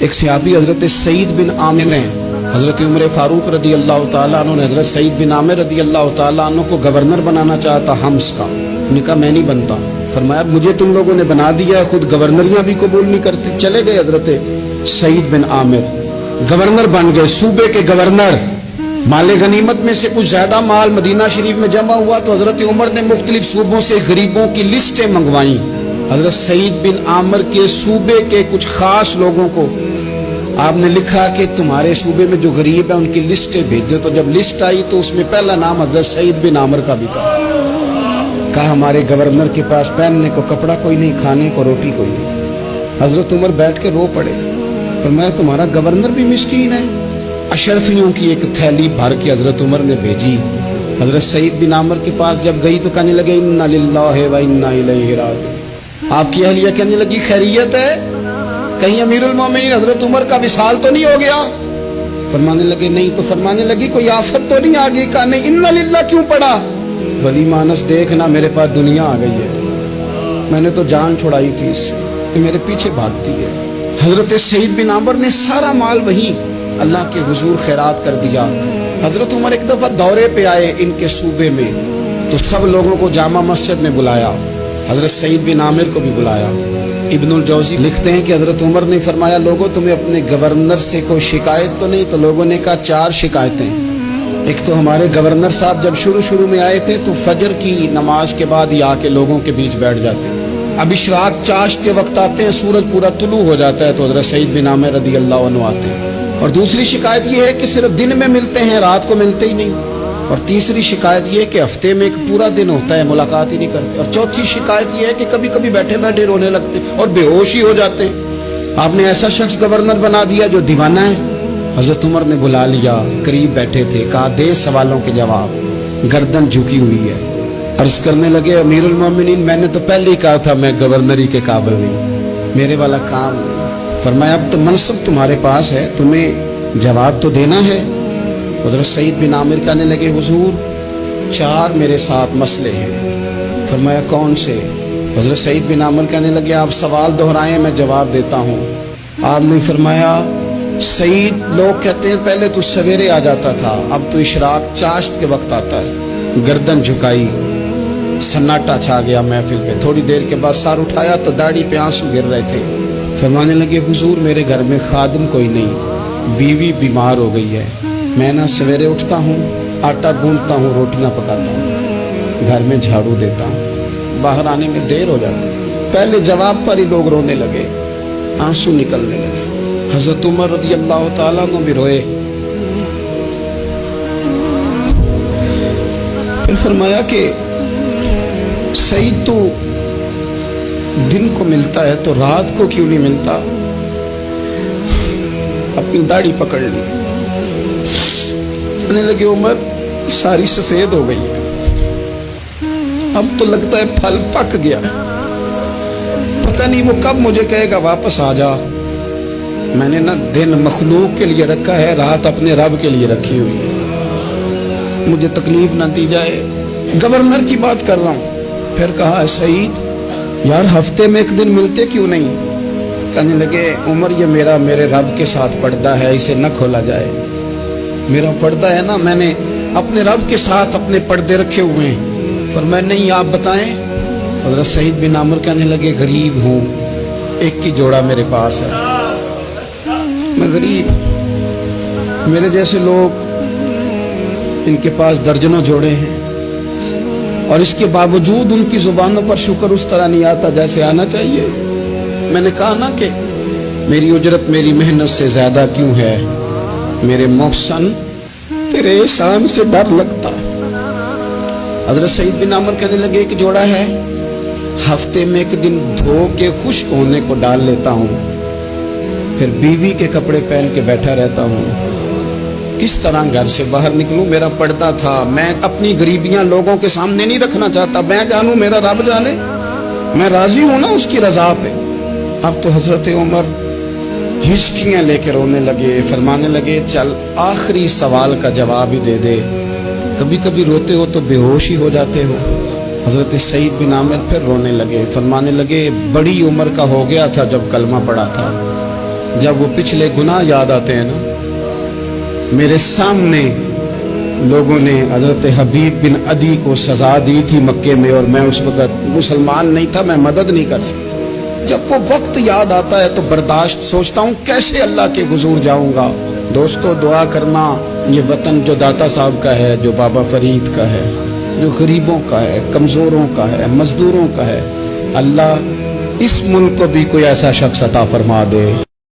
ایک صحابی حضرت سعید بن عامر ہیں، حضرت عمر فاروق رضی اللہ تعالیٰ عنہ نے حضرت سعید بن عامر رضی اللہ تعالیٰ عنہ کو گورنر بنانا چاہتا حمص کا. انہوں نے کہا میں نہیں بنتا. فرمایا مجھے تم لوگوں نے بنا دیا ہے، خود گورنریاں بھی قبول نہیں کرتے. چلے گئے حضرت سعید بن عامر، گورنر بن گئے، صوبے کے گورنر. مال غنیمت میں سے کچھ زیادہ مال مدینہ شریف میں جمع ہوا تو حضرت عمر نے مختلف صوبوں سے غریبوں کی لسٹیں منگوائیں. حضرت سعید بن عامر کے صوبے کے کچھ خاص لوگوں کو آپ نے لکھا کہ تمہارے صوبے میں جو غریب ہیں ان کی لسٹیں بھیجو. تو جب لسٹ آئی تو اس میں پہلا نام حضرت سعید بن عامر کا بھی تھا. کہا ہمارے گورنر کے پاس پہننے کو کپڑا کوئی نہیں، کھانے کو روٹی کوئی نہیں. حضرت عمر بیٹھ کے رو پڑے. فرمایا تمہارا گورنر بھی مسکین ہے. اشرفیوں کی ایک تھیلی بھر کے حضرت عمر نے بھیجی. حضرت سعید بن عامر کے پاس جب گئی تو کہنے لگے انا للہ و انا الیہ راجعون. آپ کی اہلیہ کہنے لگی خیریت ہے؟ کہیں امیر المومنین حضرت عمر کا وصال تو نہیں ہو گیا؟ فرمانے لگے نہیں. تو فرمانے لگی کوئی آفت تو نہیں آ گئی؟ کہا نہیں. انا للہ کیوں پڑا؟ بلی مانس دیکھنا میرے پاس دنیا آ گئی ہے، میں نے تو جان چھڑائی تھی اس سے کہ میرے پیچھے بھاگتی ہے. حضرت سعید بن عامر نے سارا مال وہیں اللہ کے حضور خیرات کر دیا. حضرت عمر ایک دفعہ دورے پہ آئے ان کے صوبے میں تو سب لوگوں کو جامع مسجد میں بلایا، حضرت سعید بن عامر کو بھی بلایا. ابن الجوزی لکھتے ہیں کہ حضرت عمر نے فرمایا لوگوں تمہیں اپنے گورنر سے کوئی شکایت تو نہیں؟ تو لوگوں نے کہا 4 شکایتیں. ایک تو ہمارے گورنر صاحب جب شروع میں آئے تھے تو فجر کی نماز کے بعد ہی آ کے لوگوں کے بیچ بیٹھ جاتے تھے. اب اشراق چاشت کے وقت آتے ہیں، سورج پورا طلوع ہو جاتا ہے تو حضرت سعید بن عامر رضی اللہ عنہ آتے ہیں. اور دوسری شکایت یہ ہے کہ صرف دن میں ملتے ہیں، رات کو ملتے ہی نہیں. اور تیسری شکایت یہ ہے کہ ہفتے میں ایک پورا دن ہوتا ہے ملاقات ہی نہیں کرتے. اور چوتھی شکایت یہ ہے کہ کبھی کبھی بیٹھے بیٹھے رونے لگتے اور بے ہوش ہی ہو جاتے ہیں. آپ نے ایسا شخص گورنر بنا دیا جو دیوانہ ہے. حضرت عمر نے بلا لیا، قریب بیٹھے تھے، کہا دے سوالوں کے جواب. گردن جھکی ہوئی ہے. عرض کرنے لگے امیر المومنین میں نے تو پہلے ہی کہا تھا میں گورنری کے قابل نہیں، میرے والا کام نہیں. فرمایا اب تو منصب تمہارے پاس ہے، تمہیں جواب تو دینا ہے. حضرت سعید بن عامر کہنے لگے حضور 4 میرے ساتھ مسئلے ہیں. فرمایا کون سے؟ حضرت سعید بن عامر کہنے لگے آپ سوال دہرائیں میں جواب دیتا ہوں. آپ نے فرمایا سعید لوگ کہتے ہیں پہلے تو سویرے آ جاتا تھا، اب تو اشراق چاشت کے وقت آتا ہے. گردن جھکائی، سناٹا چھا گیا محفل پہ. تھوڑی دیر کے بعد سار اٹھایا تو داڑھی پہ آنسو گر رہے تھے. فرمانے لگے حضور میرے گھر میں خادم کوئی نہیں، بیوی بیمار ہو گئی ہے. میں نہ سویرے اٹھتا ہوں، آٹا گوندتا ہوں، روٹیاں پکاتا ہوں، گھر میں جھاڑو دیتا ہوں، باہر آنے میں دیر ہو جاتی. پہلے جواب پر ہی لوگ رونے لگے، آنسو نکلنے لگے. حضرت عمر رضی اللہ تعالیٰ عنہ بھی روئے. پھر فرمایا کہ سعید تو دن کو ملتا ہے تو رات کو کیوں نہیں ملتا؟ اپنی داڑھی پکڑ لی. کہنے لگے عمر ساری سفید ہو گئی ہے، اب تو لگتا ہے پھل پک گیا ہے، پتہ نہیں وہ کب مجھے کہے گا واپس آ جا. میں نے نا دن مخلوق کے لیے رکھا ہے، رات اپنے رب کے لیے رکھی ہوئی ہے، مجھے تکلیف نہ دی جائے. گورنر کی بات کر رہا ہوں. پھر کہا سعید یار ہفتے میں ایک دن ملتے کیوں نہیں؟ کہنے لگے عمر یہ میرے رب کے ساتھ پردہ ہے، اسے نہ کھولا جائے. میرا پردہ ہے نا، میں نے اپنے رب کے ساتھ اپنے پردے رکھے ہوئے ہیں. فرمایا نہیں آپ بتائیں. حضرت سعید بن عامر کہنے لگے غریب ہوں، ایک ہی جوڑا میرے پاس ہے، میں غریب. میرے جیسے لوگ ان کے پاس درجنوں جوڑے ہیں اور اس کے باوجود ان کی زبانوں پر شکر اس طرح نہیں آتا جیسے آنا چاہیے. میں نے کہا نا کہ میری اجرت میری محنت سے زیادہ کیوں ہے؟ میرے محسن تیرے احسان سے ڈر لگتا. حضرت سعید بن عامر کہنے لگے ایک جوڑا ہے، ہفتے میں ایک دن دھو کے خشک ہونے کو ڈال لیتا ہوں، پھر بیوی کے کپڑے پہن کے بیٹھا رہتا ہوں. کس طرح گھر سے باہر نکلوں؟ میرا پردہ تھا. میں اپنی غریبیاں لوگوں کے سامنے نہیں رکھنا چاہتا، میں جانوں میرا رب جانے، میں راضی ہوں نا اس کی رضا پہ. اب تو حضرت عمر ہچکیاں لے کے رونے لگے. فرمانے لگے چل آخری سوال کا جواب ہی دے دے، کبھی کبھی روتے ہو تو بے ہوش ہی ہو جاتے ہو. حضرت سعید بن عامر پھر رونے لگے. فرمانے لگے بڑی عمر کا ہو گیا تھا جب کلمہ پڑھا تھا، جب وہ پچھلے گناہ یاد آتے ہیں نا، میرے سامنے لوگوں نے حضرت حبیب بن عدی کو سزا دی تھی مکے میں، اور میں اس وقت مسلمان نہیں تھا، میں مدد نہیں کر سکتا۔ جب وہ وقت یاد آتا ہے تو برداشت، سوچتا ہوں کیسے اللہ کے حضور جاؤں گا۔ دوستو دعا کرنا، یہ وطن جو داتا صاحب کا ہے، جو بابا فرید کا ہے، جو غریبوں کا ہے، کمزوروں کا ہے، مزدوروں کا ہے، اللہ اس ملک کو بھی کوئی ایسا شخص عطا فرما دے